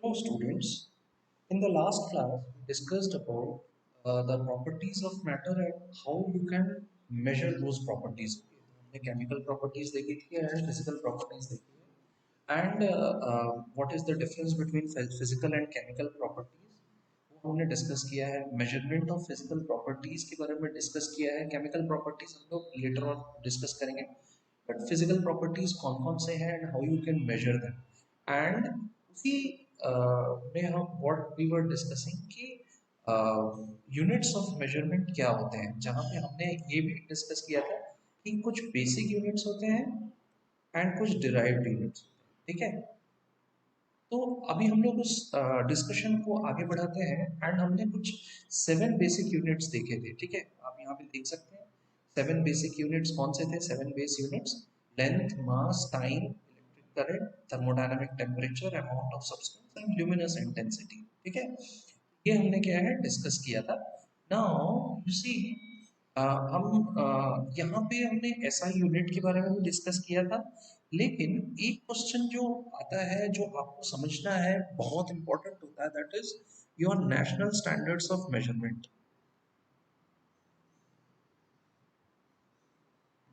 Hello students, in the last class we discussed about the properties of matter and how you can measure those properties. हमने chemical properties देखी थी and physical properties देखी है and what is the difference between physical and chemical properties वो हमने discuss किया है. Measurement of physical properties के बारे में डिस्कस किया है. केमिकल प्रॉपर्टीज हम लोग लेटर ऑन डिस्कस करेंगे, बट फिजिकल प्रॉपर्टीज कौन कौन से हैं and how you can measure them. And उसी में हम व्हाट वी वर डिस्कसिंग कि यूनिट्स ऑफ मेजरमेंट क्या होते हैं, जहाँ पे हमने ये भी डिस्कस किया था कि कुछ बेसिक यूनिट्स होते हैं एंड कुछ डिराइव्ड यूनिट्स. ठीक है, तो अभी हम लोग उस डिस्कशन को आगे बढ़ाते हैं एंड हमने कुछ 7 बेसिक यूनिट्स देखे थे. ठीक है, आप यहाँ पे देख सकते हैं 7 बेसिक यूनिट्स कौन से थे. 7 base units: length, mass, time, electric current, thermodynamic temperature, amount of substance and luminous intensity. ठीक है, ये हमने क्या है डिस्कस किया था. नाउ यू सी हम यहाँ पे हमने एसआई यूनिट के बारे में भी डिस्कस किया था, लेकिन एक क्वेश्चन जो आता है जो आपको समझना है बहुत इंपॉर्टेंट होता है, that is your national standards of measurement.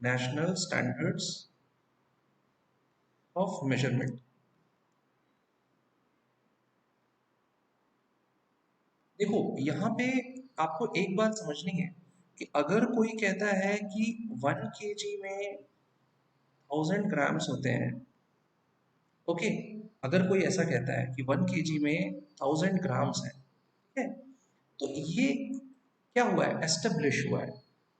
National standards of measurement. देखो यहाँ पे आपको एक बात समझनी है कि अगर कोई कहता है कि 1 kg में 1000 ग्राम्स होते हैं, ओके, अगर कोई ऐसा कहता है कि 1 kg में 1000 ग्राम्स है, ठीक है, तो ये क्या हुआ है, एस्टेब्लिश हुआ है.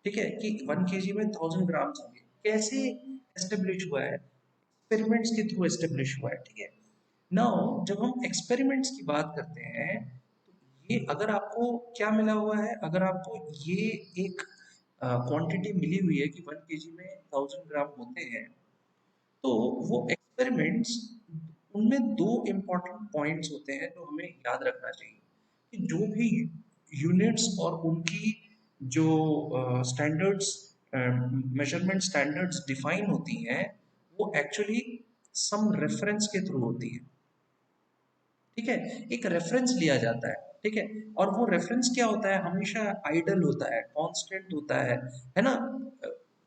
ठीक है, कि 1 kg में 1000 ग्राम्स होंगे. कैसे एस्टेब्लिश हुआ है? एक्सपेरिमेंट्स के थ्रू एस्टेब्लिश हुआ है. ठीक है, नाउ जब हम एक्सपेरिमेंट्स की बात करते हैं तो ये अगर आपको क्या मिला हुआ है, अगर आपको ये एक क्वांटिटी मिली हुई है कि 1 kg में 1000 ग्राम होते हैं, तो वो एक्सपेरिमेंट्स, उनमें दो इम्पोर्टेंट पॉइंट्स होते हैं जो हमें याद रखना चाहिए कि जो भी यूनिट्स और उनकी जो स्टैंडर्ड्स, मेजरमेंट स्टैंडर्ड्स डिफाइन होती हैं, वो एक्चुअली सम रेफरेंस के थ्रू होती है. ठीक है, एक रेफरेंस लिया जाता है. ठीक है, और वो रेफरेंस क्या होता है, हमेशा आइडल होता है, कांस्टेंट होता है ना.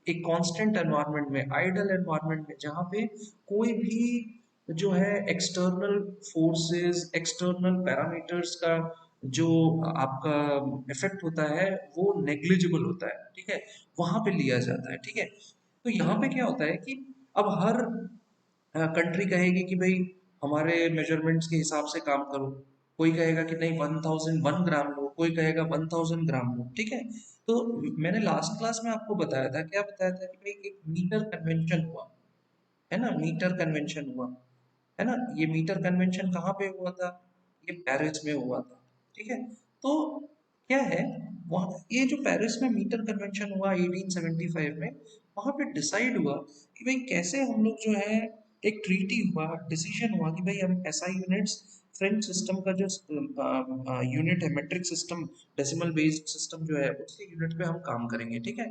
एक कांस्टेंट एनवायरनमेंट में, आइडल एनवायरनमेंट में, जहाँ पे कोई भी जो है एक्सटर्नल फोर्सेस, एक्सटर्नल पैरामीटर्स का जो आपका इफेक्ट होता है वो नेग्लिजिबल होता है. ठीक है, वहां पे लिया जाता है. ठीक है, तो यहाँ पे क्या होता है कि अब हर कंट्री कहेगी कि भाई हमारे मेजरमेंट्स के हिसाब से काम करो. कोई कहेगा कि नहीं 1001 ग्राम लो, कोई कहेगा 1000 ग्राम लो. ठीक है, तो मैंने लास्ट क्लास में आपको बताया था, क्या बताया था कि भाई एक मीटर कन्वेंशन हुआ है ना, मीटर कन्वेंशन हुआ है ना. ये मीटर कन्वेंशन कहाँ पे हुआ था, ये पेरिस में हुआ था. ठीक है, तो क्या है, वहाँ ये जो पेरिस में मीटर कन्वेंशन हुआ 1875 में, वहाँ पे डिसाइड हुआ कि भाई कैसे हम लोग जो है, एक ट्रीटी हुआ, डिसीजन हुआ कि भाई हम एसआई यूनिट्स, फ्रेंच सिस्टम का जो यूनिट है, metric system, decimal based system जो है, उसके यूनिट पे हम काम करेंगे. ठीक है,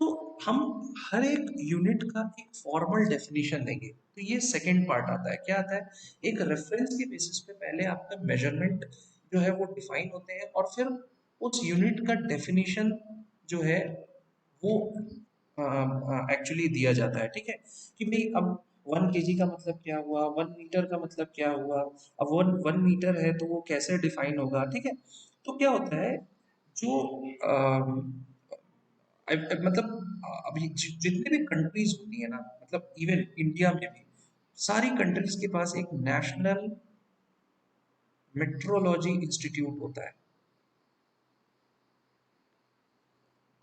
तो हम हर एक यूनिट का एक फॉर्मल डेफिनेशन देंगे. तो ये सेकंड पार्ट आता है. क्या आता है, एक रेफरेंस के बेसिस पे पहले आपका मेजरमेंट जो है वो डिफाइन होते हैं, और फिर उस यूनिट का डेफिनेशन जो है वो एक्चुअली दिया जाता है. ठीक है, कि भाई अब 1 kg का मतलब क्या हुआ, 1 मीटर का मतलब क्या हुआ, अब वन वन मीटर है तो वो कैसे डिफाइन होगा. ठीक है, तो क्या होता है, जो मतलब अभी जितने भी कंट्रीज होती है ना, मतलब इवन इंडिया में भी सारी कंट्रीज के पास एक नेशनल मेट्रोलॉजी इंस्टीट्यूट होता है.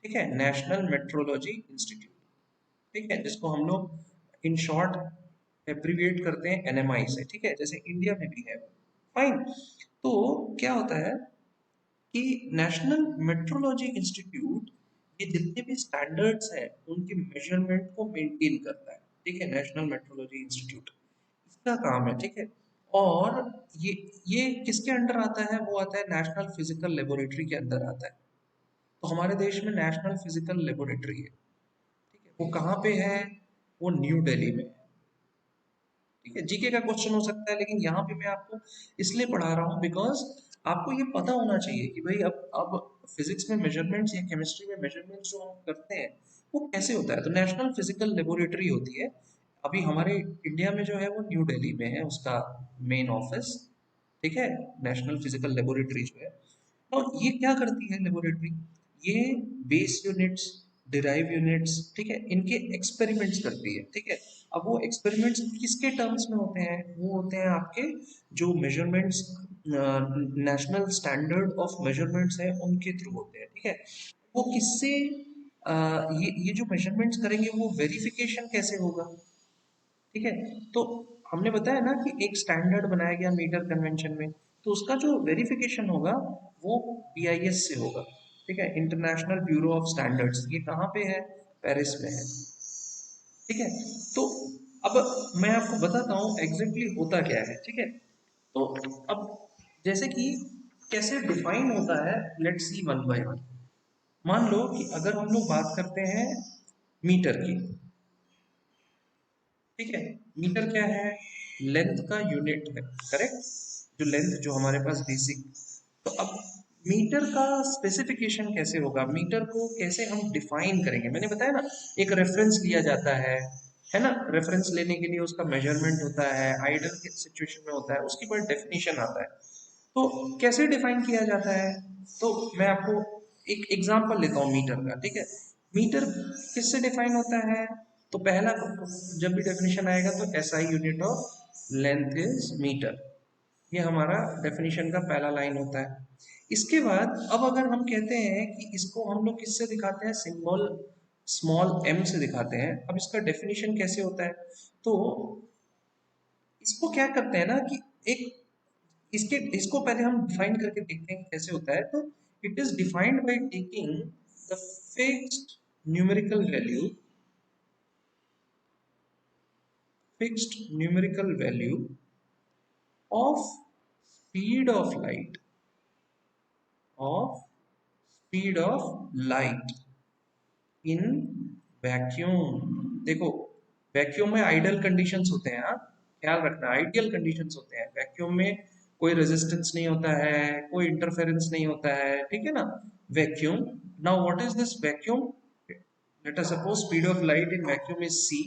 ठीक है, नेशनल मेट्रोलॉजी इंस्टीट्यूट. ठीक है, जिसको हम लोग इन शॉर्ट एब्रिविएट करते हैं एनएमआई से. ठीक है, जैसे इंडिया में भी है. फाइन, तो क्या होता है कि नेशनल मेट्रोलॉजी इंस्टीट्यूट ये जितने भी स्टैंडर्ड्स हैं उनके मेजरमेंट को मेंटेन करता है. ठीक है, नेशनल मेट्रोलॉजी इंस्टीट्यूट इसका काम है. ठीक है, और ये किसके अंडर आता है, वो आता है नेशनल फिजिकल लेबोरेटरी के अंदर आता है. तो हमारे देश में नेशनल फिजिकल लेबोरेटरी है. ठीक है, वो कहाँ पे है, वो न्यू दिल्ली में है. ठीक है, जीके का क्वेश्चन हो सकता है, लेकिन यहाँ पे मैं आपको इसलिए पढ़ा रहा हूँ बिकॉज आपको ये पता होना चाहिए कि भाई अब फिजिक्स में मेजरमेंट्स या केमिस्ट्री में मेजरमेंट्स जो हम करते हैं वो कैसे होता है। तो नेशनल फिजिकल लेबोरेटरी होती है, अभी हमारे इंडिया में जो है वो न्यू दिल्ली में है उसका मेन ऑफिस। ठीक है, नेशनल फिजिकल लेबोरेटरी जो है, तो ये क्या करती है लेबोरेटरी, ये बेस यूनिट्स, डिराइव यूनिट्स, ठीक है, इनके एक्सपेरिमेंट्स करती है। ठीक है, अब वो एक्सपेरिमेंट्स किसके टर्म्स में होते हैं, वो होते हैं आपके जो measurements national standard of measurements है उनके थ्रू होते हैं। ठीक है, वो किससे ये जो मेजरमेंट्स करेंगे वो वेरिफिकेशन कैसे होगा। ठीक है, तो हमने बताया ना कि एक स्टैंडर्ड बनाया गया मीटर कन्वेंशन में, तो उसका जो वेरिफिकेशन होगा वो बीआईएस से होगा। ठीक है, इंटरनेशनल ब्यूरो ऑफ स्टैंडर्ड्स, ये कहाँ पे है, पेरिस में है। ठीक है, तो अब मैं आपको बताता हूँ एग्जैक्टली होता क्या है। ठीक है, तो अब जैसे कि कैसे डिफाइन होता है, let's see one by one. मान लो कि अगर हम लोग बात करते हैं मीटर की, ठीक है, मीटर क्या है, लेंथ का यूनिट है, करेक्ट, जो लेंथ जो हमारे पास बेसिक। तो अब मीटर का स्पेसिफिकेशन कैसे होगा, मीटर को कैसे हम डिफाइन करेंगे, मैंने बताया ना, एक रेफरेंस लिया जाता है ना, रेफरेंस लेने के लिए उसका मेजरमेंट होता है, आइडल सिचुएशन में होता है, उसके बाद डेफिनेशन आता है। तो कैसे डिफाइन किया जाता है, तो मैं आपको एक एग्जांपल लेता हूँ मीटर का। ठीक है, मीटर किससे डिफाइन होता है, तो पहला जब भी डेफिनेशन आएगा तो SI unit of length is metre, ये हमारा डेफिनेशन का पहला लाइन होता है। इसके बाद अब अगर हम कहते हैं कि इसको हम लोग किससे दिखाते हैं, सिंबल स्मॉल एम से दिखाते हैं, अब इसका डेफिनेशन कैसे होता है, तो इसको क्या करते हैं ना कि एक इसके इसको पहले हम डिफाइन करके देखते हैं कि कैसे होता है। तो it is defined by taking the fixed numerical value, fixed numerical value of speed of light, of speed of light in vacuum. देखो, वैक्यूम में आइडियल कंडीशंस होते हैं, हाँ, ख्याल रखना, आइडियल कंडीशंस होते हैं वैक्यूम में, कोई रेजिस्टेंस नहीं होता है, कोई इंटरफेरेंस नहीं होता है, ठीक है ना, vacuum. Now what is this vacuum, let us suppose speed of light in vacuum is c,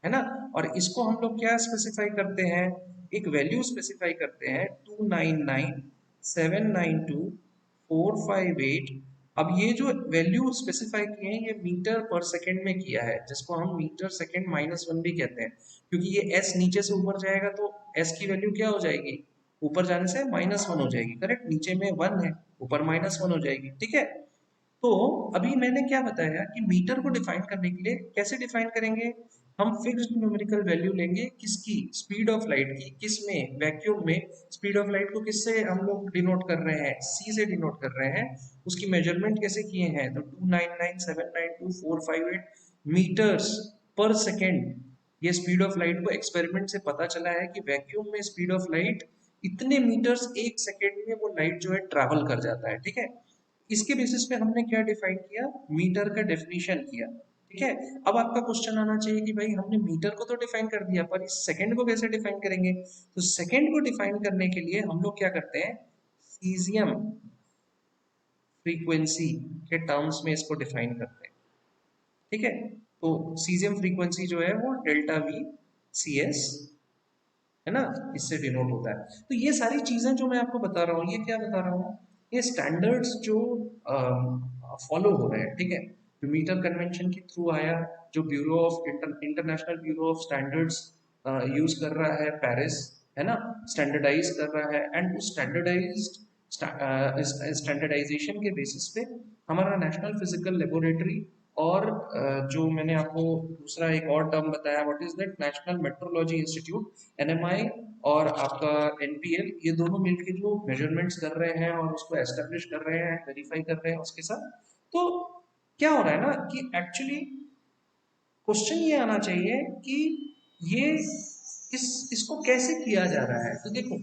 है ना, और इसको हम लोग क्या स्पेसिफाई करते हैं, एक वैल्यू स्पेसिफाई करते हैं 299,792,458। अब ये जो वैल्यू स्पेसिफाई किए हैं ये मीटर पर सेकंड में किया है, जिसको हम मीटर सेकंड माइनस वन भी कहते हैं, क्योंकि ये एस नीचे से ऊपर जाएगा तो एस की वैल्यू क्या हो जाएगी, ऊपर जाने से माइनस वन हो जाएगी, करेक्ट, नीचे में वन है, ऊपर माइनस वन हो जाएगी। ठीक है, तो अभी मैंने क्या बताया कि मीटर को डिफाइन करने के लिए कैसे डिफाइन करेंगे, हम फिक्स्ड न्यूमेरिकल वैल्यू लेंगे किसकी, स्पीड ऑफ लाइट की, किस में, वैक्यूम में। स्पीड ऑफ लाइट को किससे हम लोग डिनोट कर रहे हैं, सी से डिनोट कर रहे हैं। उसकी मेजरमेंट कैसे किए हैं, तो 299,792,458 मीटर्स पर सेकेंड। ये स्पीड ऑफ लाइट को एक्सपेरिमेंट से पता चला है कि वैक्यूम में स्पीड ऑफ लाइट इतने मीटर्स एक सेकेंड में वो लाइट जो है ट्रैवल कर जाता है। ठीक है, इसके बेसिस पे हमने क्या डिफाइन किया, मीटर का डेफिनेशन किया। ठीक है, अब आपका क्वेश्चन आना चाहिए कि भाई हमने मीटर को तो डिफाइन कर दिया पर इस सेकंड को कैसे डिफाइन करेंगे, तो सेकंड को डिफाइन करने के लिए हम लोग क्या करते हैं, सीजियम फ्रीक्वेंसी के टर्म्स में इसको डिफाइन करते हैं। ठीक है, तो सीजियम फ्रीक्वेंसी जो है वो डेल्टा वी सी एस, है ना, इससे डिनोट होता है। तो ये सारी चीजें जो मैं आपको बता रहा हूँ, ये क्या बता रहा हूँ, ये स्टैंडर्ड्स जो फॉलो हो रहे हैं। ठीक है, जो मीटर कन्वेंशन के थ्रू आया, जो bureau of international bureau of standards use कर रहा है पेरिस, है ना, स्टैंडर्डाइज कर रहा है, एंड उस स्टैंडर्डाइजेशन के बेसिस पे हमारा नेशनल फिजिकल लेबोरेटरी और जो मैंने आपको दूसरा एक और टर्म बताया, what is that, national metrology institute, NMI, और आपका एनपीएल, ये दोनों मिलकर जो मेजरमेंट्स कर रहे हैं और उसको एस्टेब्लिश कर रहे हैं, वेरीफाई कर रहे हैं उसके साथ। तो क्या हो रहा है ना कि एक्चुअली क्वेश्चन ये आना चाहिए कि ये इसको कैसे किया जा रहा है। तो देखो,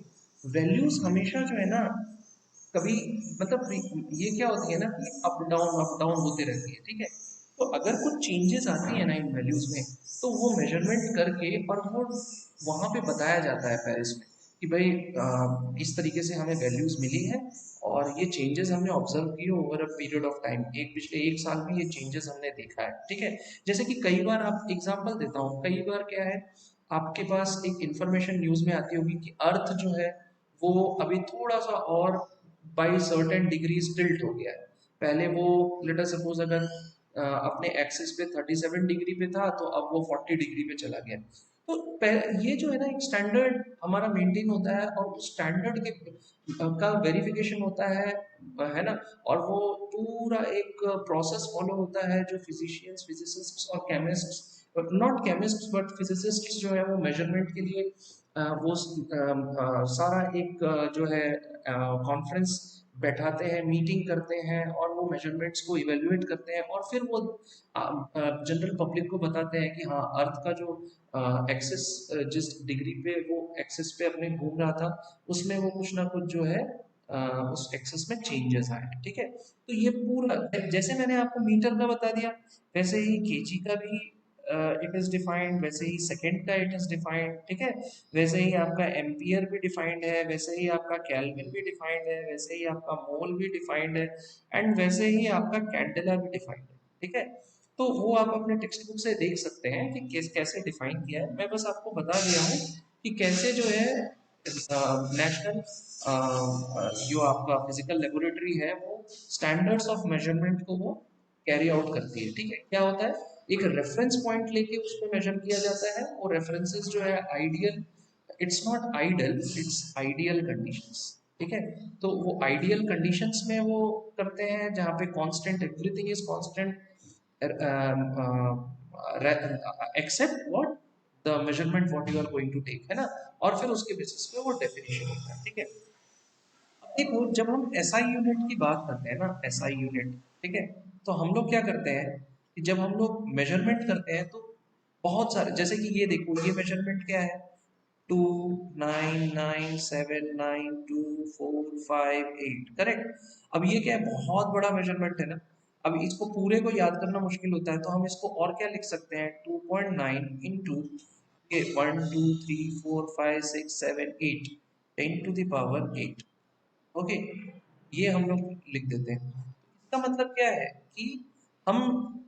वैल्यूज हमेशा जो है ना, कभी मतलब ये क्या होती है ना कि अप डाउन होते रहती है। ठीक है, तो अगर कुछ चेंजेस आती है ना इन वैल्यूज में, तो वो मेजरमेंट करके और वो वहाँ पे बताया जाता है पेरिस में कि भाई इस तरीके से हमें वैल्यूज मिली है और ये चेंजेस हमने ऑब्जर्व किए over a period of time, एक पिछले एक साल में ये चेंजेस हमने देखा है, ठीक है। जैसे कि कई बार, आप एग्जांपल देता हूँ, कई बार क्या है, आपके पास एक इंफॉर्मेशन न्यूज में आती होगी कि अर्थ जो है वो अभी थोड़ा सा और बाई सर्टेन डिग्रीज टिल्ट हो गया है। पहले वो, लेट अस सपोज, अगर अपने एक्सिस पे 37 डिग्री पे था, तो अब वो 40 डिग्री पे चला गया। तो ये जो है ना, एक स्टैंडर्ड हमारा मेंटेन होता है और उस स्टैंडर्ड के का वेरिफिकेशन होता है ना। और वो पूरा एक प्रोसेस फॉलो होता है जो फिजिशियंस, फिजिसिस्ट्स और केमिस्ट्स, नॉट केमिस्ट्स बट फिजिसिस्ट्स जो है वो मेजरमेंट के लिए वो सारा एक जो है कॉन्फ्रेंस बैठाते हैं, मीटिंग करते हैं और वो मेजरमेंट्स को इवेल्युएट करते हैं और फिर वो जनरल पब्लिक को बताते हैं कि हाँ, अर्थ का जो एक्सिस, जिस डिग्री पे वो एक्सिस पे अपने घूम रहा था, उसमें वो कुछ ना कुछ जो है उस एक्सिस में चेंजेस आए, ठीक है। तो ये पूरा, जैसे मैंने आपको मीटर का बता दिया, वैसे ही केजी का भी इट इज डिफाइंड, वैसे ही सेकंड का इट इज डिफाइंड, ठीक है। वैसे ही आपका एम्पियर भी डिफाइंड है, वैसे ही आपका केल्विन भी डिफाइंड है, वैसे ही आपका मोल भी डिफाइंड है, एंड वैसे ही आपका कैंडेला भी डिफाइंड है, ठीक है। तो वो आप अपने टेक्स्ट बुक से देख सकते हैं कि कैसे डिफाइन किया है। मैं बस आपको बता दिया हूँ कि कैसे जो है नेशनल जो आपका फिजिकल लेबोरेटरी है वो स्टैंडर्ड्स ऑफ मेजरमेंट को वो कैरी आउट करती है, ठीक है। क्या होता है, एक रेफरेंस पॉइंट लेके उसको मेजर किया जाता है, और रेफरेंसेस जो है ideal, it's not idle, it's ideal conditions, ठीक है। तो वो आइडियल कंडीशंस में वो करते हैं जहाँ पे constant, everything is constant except what the measurement what you are going to take, है ना। और फिर उसके बेसिस पे वो डेफिनेशन होता है, ठीक है। अब देखो, जब हम एसआई यूनिट की बात करते हैं ना, एसआई यूनिट, ठीक है, तो हम लोग क्या करते हैं कि जब हम लोग मेजरमेंट करते हैं तो बहुत सारे, जैसे कि ये देखो, ये मेजरमेंट क्या है, 2 9 9 7 9 2 4 5 8, करेक्ट। अब ये क्या है, बहुत बड़ा मेजरमेंट है ना। अब इसको पूरे को याद करना मुश्किल होता है, तो हम इसको और क्या लिख सकते हैं, 2.9 into 1 2 3 4 5 6 7 8, 10 to the power 8, okay. ये हम लोग लिख देते हैं। इसका मतलब क्या है कि हम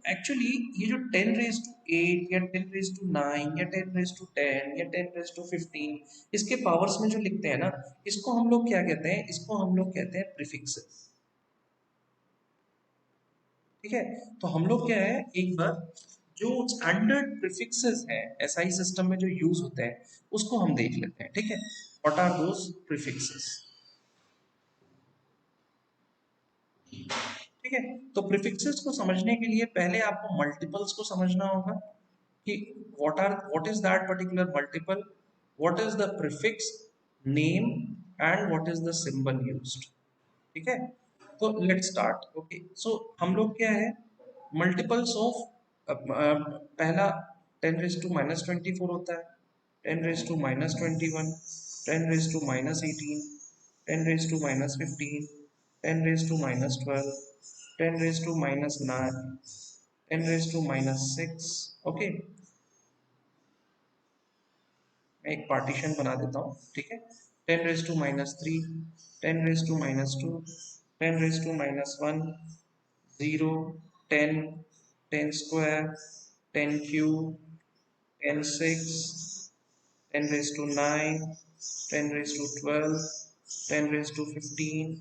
एक्चुअली ये जो 10 raised to 8 या 10 raised to 9 या 10 raised to 10 या 10 raised to 15, इसके पावर्स में जो लिखते हैं ना, इसको हम लोग क्या कहते हैं, इसको हम लोग कहते हैं प्रीफिक्सेस, ठीक है। तो हम लोग क्या है, एक बार जो स्टैंडर्ड प्रीफिक्सेस है एसआई सिस्टम में जो यूज होते हैं, उसको हम देख लेते हैं, ठीक है। व्हाट आर दोस प्रीफिक्सेस, ठीक है। तो प्रीफिक्सेस को समझने के लिए पहले आपको मल्टीपल्स को समझना होगा कि what is that particular multiple, what is the prefix name, and what is the symbol used, ठीक है। तो लेट्स स्टार्ट, ओके। सो हम लोग क्या है, मल्टीपल्स ऑफ पहला 10 raised to -24 होता है, 10 raised to -21, 10 raised to -18, 10 raised to -15, 10 raised to -12, 10 raised to -9, 10 raised to -6, okay. मैं एक पार्टीशन बना देता हूँ, ठीक है। 10 raised to -3, 10 raised to -2, 10 raised to -1, 0, 10, 10 square, 10 cube, 10 6, 10 raised to 9, 10 raised to 12, 10 raised to 15,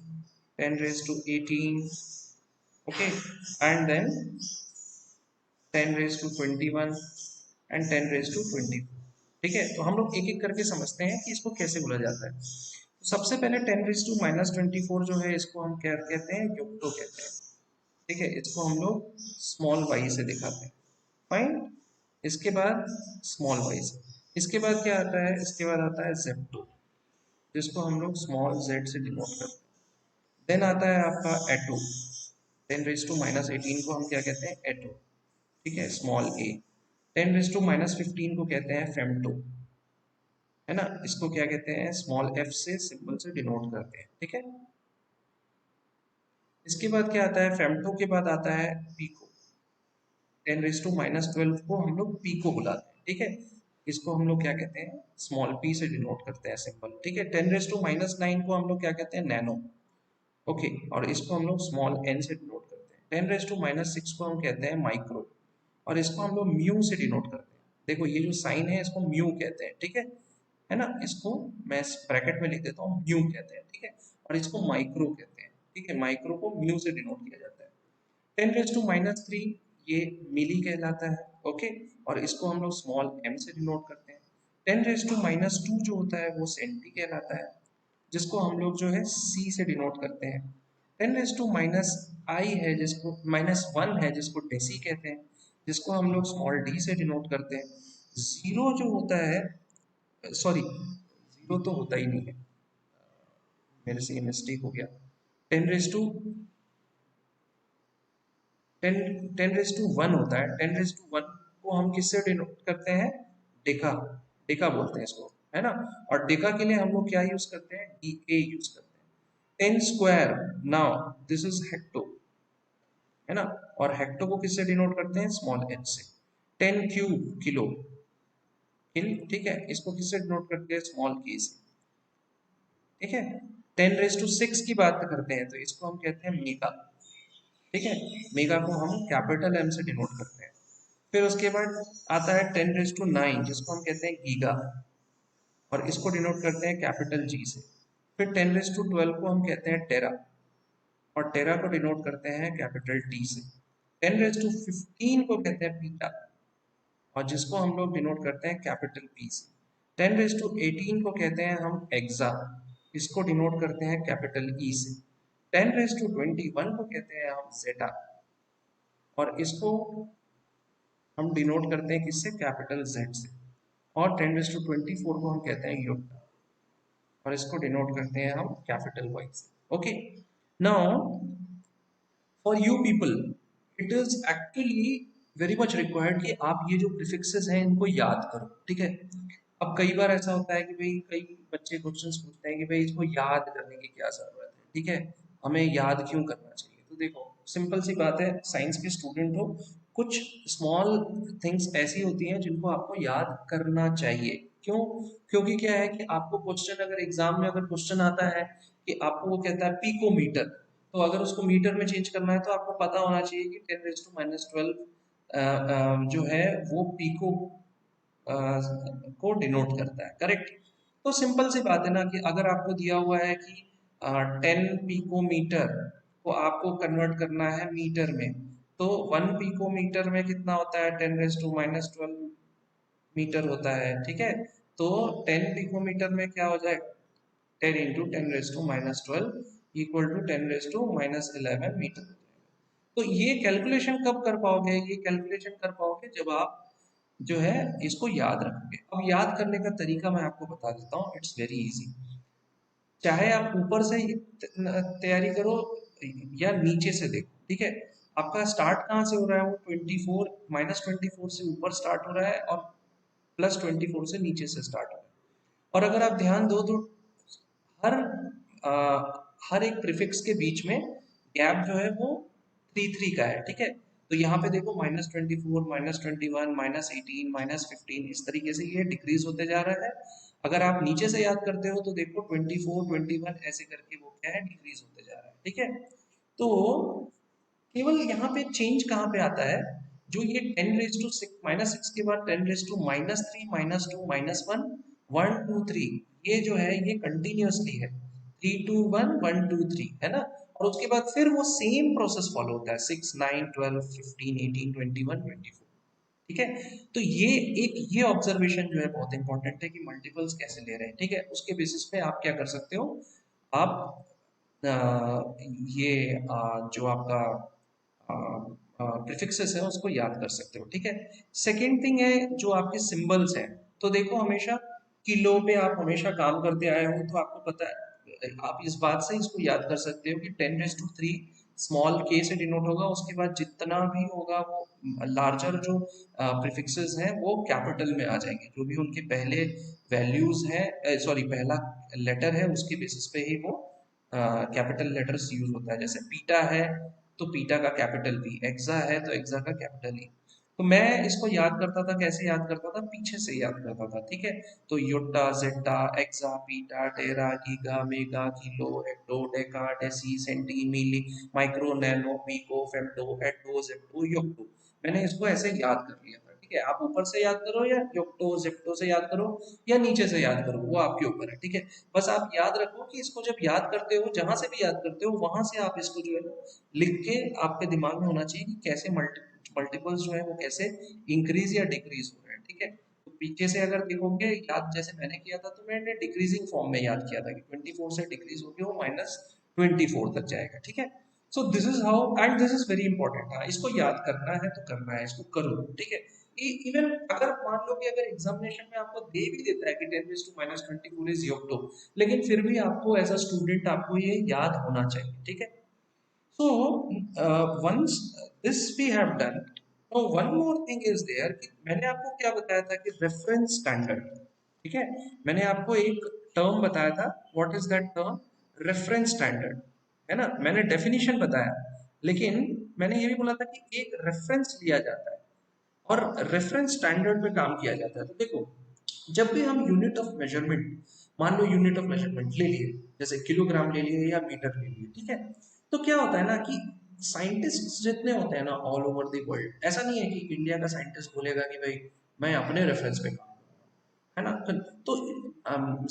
10 raised to 18, okay, and then 10 raised to 21 and 10 raised to 24, ठीक है। तो हम लोग एक एक करके समझते हैं कि इसको कैसे बोला जाता है। तो सबसे पहले 10 raised to -24 जो है, इसको हम क्या कहते हैं, युक्तो कहते हैं, ठीक है। इसको हम लोग स्मॉल वाई से दिखाते हैं, फाइन। इसके बाद स्मॉल वाई से, इसके बाद क्या आता है, इसके बाद आता है जेप्टो, जिसको हम लोग स्मॉल जेड से डिनोट करते हैं। देन आता है आपका एटो, 10 raised to -18 को हम क्या कहते हैं, एटो, ठीक है, स्मॉल ए। 10 raised to -15 को कहते हैं फेम्टो, है ना। इसको क्या कहते हैं, स्मॉल एफ से सिंबल से डिनोट करते हैं, ठीक है। इसके बाद क्या आता है, फेम्टो के बाद आता है पीको, 10⁻12 को हम लोग पी को बुलाते हैं, ठीक है। इसको हम लोग क्या कहते हैं, स्मॉल पी से डिनोट करते हैं सिंपल, ठीक है। 10⁻9 को हम लोग क्या कहते हैं, नैनो, ओके। और इसको हम लोग स्मॉल एन से डिनोट करते हैं। 10⁻6 को हम कहते हैं माइक्रो, और इसको हम लोग म्यू से डिनोट करते हैं। देखो ये जो साइन है इसको म्यू कहते हैं, ठीक है ना। इसको मैं ब्रैकेट में लिख देता हूँ, म्यू कहते हैं, ठीक है। और इसको माइक्रो कहते हैं, ठीक है। माइक्रो को म्यू से डिनोट किया जाता है। 10⁻³ ये मिली कहलाता है, ओके। और इसको हम लोग स्मॉल m से डिनोट करते हैं। 10⁻² जो होता है वो सेंटी कहलाता है, जिसको हम लोग जो है c से डिनोट करते हैं। 10⁻I है जिसको -1 है जिसको डेसी कहते हैं, जिसको हम लोग स्मॉल d से डिनोट करते हैं। जीरो जो होता है, सॉरी जीरो तो होता ही नहीं है, मेरे से ये मिस्टेक हो गया। 10⁻1 होता है। 10⁻1 को हम किससे डिनोट करते हैं, डेका, डेका बोलते हैं इसको, है ना। और डेका के लिए हम लोग क्या यूज करते हैं, DA यूज करते हैं। 10 square, now this is hecto, है ना। और हेक्टो को किससे डिनोट करते हैं, स्मॉल h से। 10³ किलो, किल, ठीक है। इसको किससे डिनोट करते हैं, स्मॉल k से, ठीक है। 10⁻6 की बात करते हैं तो इसको हम कहते हैं मेगा, ठीक है। मेगा को हम कैपिटल M से डिनोट करते हैं। फिर उसके बाद आता है 10⁻9 जिसको हम कहते हैं गीगा, और इसको डिनोट करते हैं कैपिटल G से। फिर 10⁻12 को हम कहते हैं टेरा, और टेरा को डिनोट करते हैं कैपिटल T से। 10⁻15 को कहते हैं पीटा, और जिसको हम लोग डिनोट करते हैं कैपिटल P से। 10⁻18 को कहते हैं हम एक्सा, इसको डिनोट करते हैं कैपिटल E से। 10⁻21 को कहते हैं हम जेटा, और इसको हम डिनोट करते हैं किससे, कैपिटल Z से। और 10⁻24 को हम कहते हैं योटा, और इसको डिनोट करते हैं हम कैपिटल Y से, okay. Now for you people it is actually very much required कि आप ये जो प्रीफिक्सेस हैं इनको याद करो, ठीक है। अब कई बार ऐसा होता है कि भाई कई बच्चे क्वेश्चंस पूछते हैं कि भाई इसको याद करने की क्या जरूरत है, ठीक है, हमें याद क्यों करना चाहिए। तो देखो सिंपल सी बात है, साइंस के स्टूडेंट हो, कुछ स्मॉल थिंग्स ऐसी होती हैं जिनको आपको याद करना चाहिए। क्यों, क्योंकि क्या है कि आपको क्वेश्चन अगर एग्जाम में अगर क्वेश्चन आता है कि आपको वो कहता है पिकोमीटर, तो अगर उसको मीटर में चेंज करना है तो आपको पता होना चाहिए कि 10⁻12 जो है वो पीको को डिनोट करता है, करेक्ट। तो सिंपल सी बात है ना कि अगर आपको दिया हुआ है कि 10 पिकोमीटर को आपको कन्वर्ट करना है मीटर में, तो 1 पिकोमीटर में कितना होता है, 10⁻12 मीटर होता है, ठीक है। तो 10 पिकोमीटर में क्या हो जाएगा, 10 × 10⁻12 इक्वल टू 10⁻11 मीटर। तो ये कैलकुलेशन कब कर पाओगे, ये कैलकुलेशन कर पाओगे जब आप जो है इसको याद रखोगे। अब याद करने का तरीका मैं आपको बता देता हूँ, इट्स वेरी इजी। चाहे आप ऊपर से तैयारी करो या नीचे से देखो, ठीक है। आपका स्टार्ट कहाँ से हो रहा है, वो 24 -24 से ऊपर स्टार्ट हो रहा है, और +24 से नीचे से स्टार्ट हो रहा है। और अगर आप ध्यान दो तो हर आ, हर एक प्रीफिक्स के बीच में गैप जो है वो 3 3 का है, ठीक है। तो यहाँ पे देखो -24 -21 -18 -15 इस तरीके से ये डिक्रीज होते जा रहा है। अगर आप नीचे से याद करते हो तो देखो 24 21 ऐसे करके वो क्या है, डिक्रीज होते जा रहा है, ठीक है। तो केवल यहाँ पे चेंज कहाँ पे आता है, जो ये 10⁻6 के बाद 10⁻³ -2 -1 1 2 3 ये जो है ये कंटिन्यूअसली है, 3 2 1 1 2 3, है ना। और उसके बाद फिर वो सेम प्रोसेस फॉलो होता है, 6 9 12 15 18 21 24, ठीक है। तो ये ऑब्जर्वेशन जो है बहुत इंपॉर्टेंट है कि मल्टीपल्स कैसे ले रहे हैं, ठीक है। उसके बेसिस पे आप क्या कर सकते हो, आप अ, ये जो आपका प्रीफिक्सेस है उसको याद कर सकते हो, ठीक है। सेकेंड थिंग है जो आपके सिंबल्स हैं, तो देखो हमेशा किलो पे आप हमेशा काम करते आए हो, तो आपको पता है, आप इस बात से इसको याद कर सकते हो कि 10⁻3 स्मॉल के से डिनोट होगा, उसके बाद जितना भी होगा वो लार्जर जो प्रीफिक्सेस हैं वो कैपिटल में आ जाएंगे, जो भी उनके पहले वैल्यूज हैं, सॉरी पहला लेटर है उसके बेसिस पे ही वो कैपिटल लेटर्स यूज होता है। जैसे पीटा है तो पीटा का कैपिटल पी, एक्सा है तो एक्सा का कैपिटल ई। तो मैं इसको याद करता था, कैसे याद करता था, पीछे से याद करता था, ठीक है। तो Yotta, zetta, exa, peta, tera, giga, mega, kilo, hecto, deca, deci, centi, milli, micro, nano, pico, femto, atto, zepto, yocto. मैंने इसको ऐसे याद कर लिया था, ठीक है। आप ऊपर से याद करो या योक्टो जेप्टो से याद करो या नीचे से याद करो, वो आपके ऊपर है, ठीक है। बस आप याद रखो कि इसको जब याद करते हो, जहां से भी याद करते हो, वहां से आप इसको जो है ना लिख के आपके दिमाग में होना चाहिए कि कैसे मल्टीपल्स जो है वो कैसे इंक्रीज या डिक्रीज हो रहे हैं, ठीक है। तो पीछे से अगर देखोगे याद, जैसे मैंने किया था, तो मैंने डिक्रीजिंग फॉर्म में याद किया था कि 24 से डिक्रीज होकर वो -24 तक जाएगा, ठीक है। So this is how, and this is very important. हाँ, इसको याद करना है तो करना है, इसको करो, ठीक है। इवन अगर मान लो कि अगर एग्जामिनेशन में आपको दे भी देता है कि 10⁻24 इज योक्टो, लेकिन फिर भी आपको एज अ स्टूडेंट आपको ये याद होना चाहिए, ठीक है। So once this we have done, now one more thing is there कि मैंने आपको क्या बताया था कि रेफरेंस स्टैंडर्ड, ठीक है। मैंने आपको एक टर्म बताया था, what is that term? Reference standard, है ना। मैंने डेफिनेशन बताया, लेकिन मैंने ये भी बोला था कि एक रेफरेंस लिया जाता है और रेफरेंस स्टैंडर्ड पे काम किया जाता है। तो देखो, जब भी हम यूनिट ऑफ मेजरमेंट, मान लो यूनिट ऑफ मेजरमेंट ले लिए, जैसे किलोग्राम ले लिए या मीटर ले लिए, ठीक है। तो क्या होता है ना कि साइंटिस्ट जितने होते हैं ना ऑल ओवर द वर्ल्ड, ऐसा नहीं है कि इंडिया का साइंटिस्ट बोलेगा कि भाई मैं अपने रेफरेंस पे काम, है ना। तो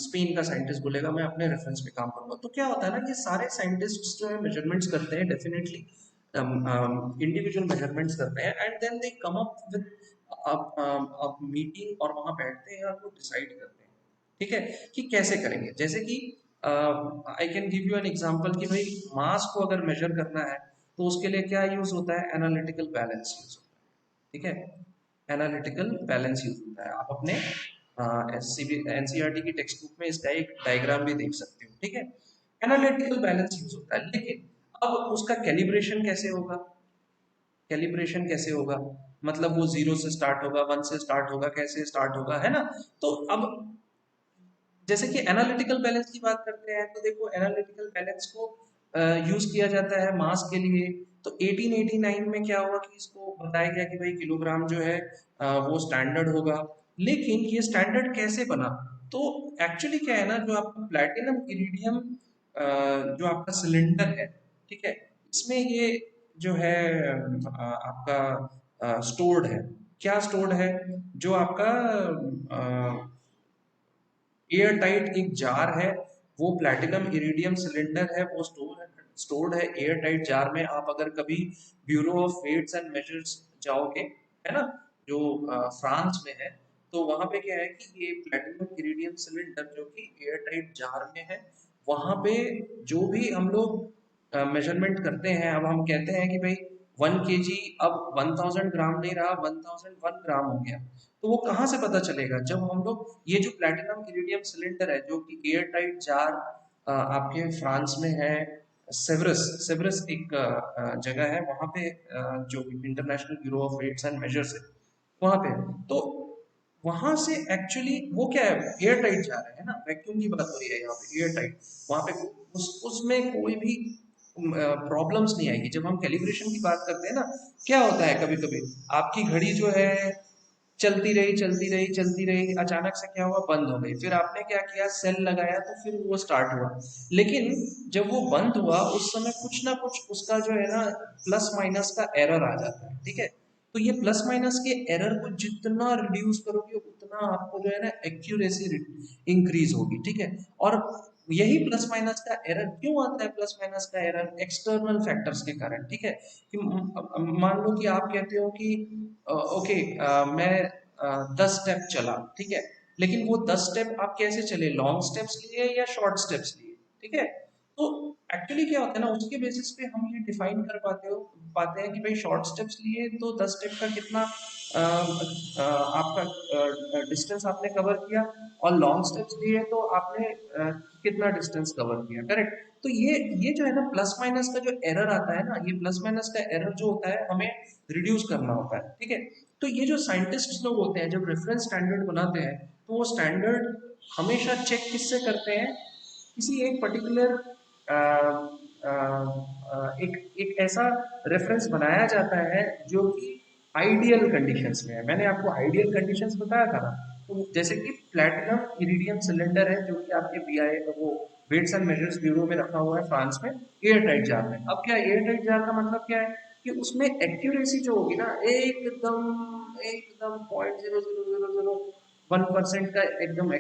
स्पेन का साइंटिस्ट बोलेगा मैं अपने रेफरेंस पे काम करूंगा। तो क्या होता है ना, ये सारे साइंटिस्ट जो है मेजरमेंट्स करते हैं, डेफिनेटली इंडिविजुअल मेजरमेंट्स करते हैं, and then they come up with meeting, और वहां बैठते हैं और वो डिसाइड करते हैं, ठीक है, कि कैसे करेंगे। जैसे कि I can give you an example कि भाई मास को अगर मेजर करना है तो उसके लिए क्या यूज होता है? एनालिटिकल बैलेंस यूज होता है, ठीक है। एनालिटिकल बैलेंस यूज होता है। आप अपने एनसीईआरटी की टेक्स्ट बुक में इसका एक डायग्राम भी देख सकते हो, ठीक है। एनालिटिकल बैलेंस यूज होता है, लेकिन अब उसका कैलिब्रेशन कैसे होगा? कैलिब्रेशन कैसे होगा? मतलब वो जीरो से स्टार्ट होगा, वन से स्टार्ट होगा, कैसे स्टार्ट होगा, है ना। तो अब जैसे कि एनालिटिकल बैलेंस की बात करते हैं, तो देखो एनालिटिकल बैलेंस को यूज किया जाता है मास के लिए। तो 1889 में क्या हुआ कि इसको बताया गया कि भाई किलोग्राम जो है वो स्टैंडर्ड होगा। लेकिन ये स्टैंडर्ड कैसे बना? तो एक्चुअली क्या है ना, जो आपका प्लैटिनम इरिडियम जो आपका सिलेंडर है, ठीक है, इसमें ये जो है आपका स्टोर्ड है। क्या स्टोर्ड है? जो आपका एयर टाइट एक जार है, वो प्लैटिनम इरिडियम सिलेंडर है, वो स्टोर्ड है एयर टाइट जार में। आप अगर कभी bureau of weights and measures जाओगे, है ना, जो फ्रांस में है, तो वहां पे क्या है कि ये प्लैटिनम इरिडियम सिलेंडर जो कि एयर टाइट जार में है, वहां पे जो भी हम लोग मेजरमेंट करते हैं, अब हम कहते हैं कि भाई 1 kg अब 1000 ग्राम नहीं रहा, 1001 ग्राम हो गया। तो वो कहाँ से पता चलेगा? जब हम लोग ये जो प्लैटिनम इरिडियम सिलेंडर है जो कि एयर टाइट जार आपके फ्रांस में है, सेवरस, सेवरस एक जगह है वहां पे, जो international bureau of weights and measures है वहां पे। तो वहां से एक्चुअली वो क्या है, एयर टाइट जार है ना, वैक्यूम की बात हो रही है यहाँ पे, एयर टाइट। वहां पे उसमें कोई भी प्रॉब्लम्स नहीं आएगी। जब हम कैलिब्रेशन की बात करते हैं ना, क्या होता है कभी कभी आपकी घड़ी जो है चलती रही चलती रही चलती रही, अचानक से क्या हुआ, बंद हो गई। फिर आपने क्या किया, सेल लगाया, तो फिर वो स्टार्ट हुआ। लेकिन जब वो बंद हुआ उस समय कुछ ना कुछ उसका जो है ना प्लस माइनस का एरर आ जाता है, ठीक है। तो ये प्लस माइनस के एरर को जितना रिड्यूस करोगे उतना आपको जो है ना एक्यूरेसी इंक्रीज होगी, ठीक है। और यही प्लस माइनस का एरर क्यों आता है? प्लस माइनस का एरर एक्सटर्नल फैक्टर्स के कारण, ठीक है। कि मान लो कि आप कहते हो कि ओके मैं 10 स्टेप चला, ठीक है, लेकिन वो 10 स्टेप आप कैसे चले, लॉन्ग स्टेप्स लिए या शॉर्ट स्टेप्स लिए, ठीक है। तो एक्चुअली क्या होता है ना, उसके बेसिस पे हम ये डिफाइन कर पाते हैं कि भाई शॉर्ट स्टेप्स लिए तो 10 स्टेप का कितना आपका डिस्टेंस आपने कवर किया, और लॉन्ग स्टेप्स लिए तो आपने कितना डिस्टेंस कवर किया, करेक्ट। तो ये जो है ना प्लस माइनस का जो एरर आता है ना, ये प्लस माइनस का एरर जो होता है हमें रिड्यूस करना होता है, ठीक है। तो ये जो साइंटिस्ट लोग होते हैं जब रेफरेंस स्टैंडर्ड बनाते हैं, तो वो स्टैंडर्ड हमेशा चेक किससे करते हैं? किसी एक पर्टिकुलर एक एक ऐसा रेफरेंस बनाया जाता है जो कि आइडियल कंडीशंस में है, मैंने आपको आइडियल कंडीशंस बताया था ना। तो जैसे कि प्लैटिनम इरिडियम सिलेंडर है जो कि आपके बीआई वो वेट्स एंड मेजर्स ब्यूरो में रखा हुआ है फ्रांस में, एयर टाइट जार में। अब क्या एयर टाइट जार का मतलब क्या है कि उसमें एक्यूरेसी जो होगी ना एकदम एकदम 0.0001% का एकदम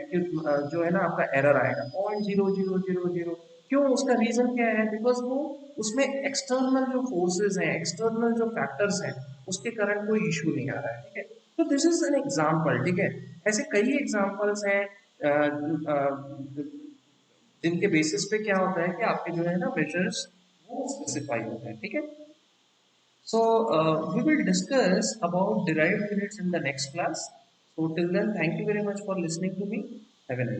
जो है ना आपका एरर आएगा, 0.0000। क्यों, उसका रीजन क्या है? बिकॉज वो उसमें एक्सटर्नल जो फोर्सेस हैं, एक्सटर्नल जो फैक्टर्स हैं, उसके कारण कोई इशू नहीं आ रहा है, ठीक है। तो दिस इज एन एग्जाम्पल, ठीक है। ऐसे कई एग्जाम्पल्स हैं जिनके बेसिस पे क्या होता है कि आपके जो है ना मेजर्स वो स्पेसिफाई होते हैं, ठीक है। So we will discuss about derived units in the next class. So till then, thank you very much for listening to me. Have a nice